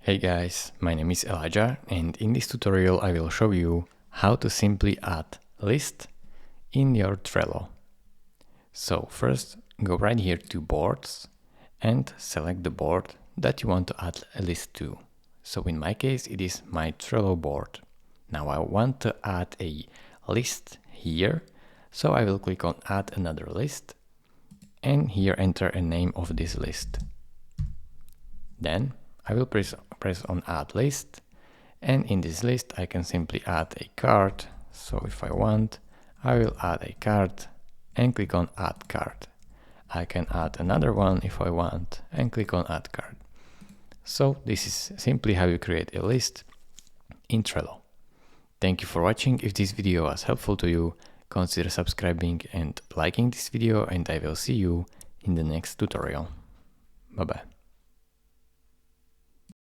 Hey guys, my name is Elijah, and in this tutorial I will show you how to simply add list in your Trello. So first go right here to boards and select the board that you want to add a list to. So in my case it is my Trello board. Now I want to add a list here, so I will click on add another list and here enter a name of this list. Then I will press on add list, and in this list I can simply add a card. So if I want, I will add a card and click on add card. I can add another one if I want and click on add card. So this is simply how you create a list in Trello. Thank you for watching. If this video was helpful to you, consider subscribing and liking this video, and I will see you in the next tutorial. Bye bye.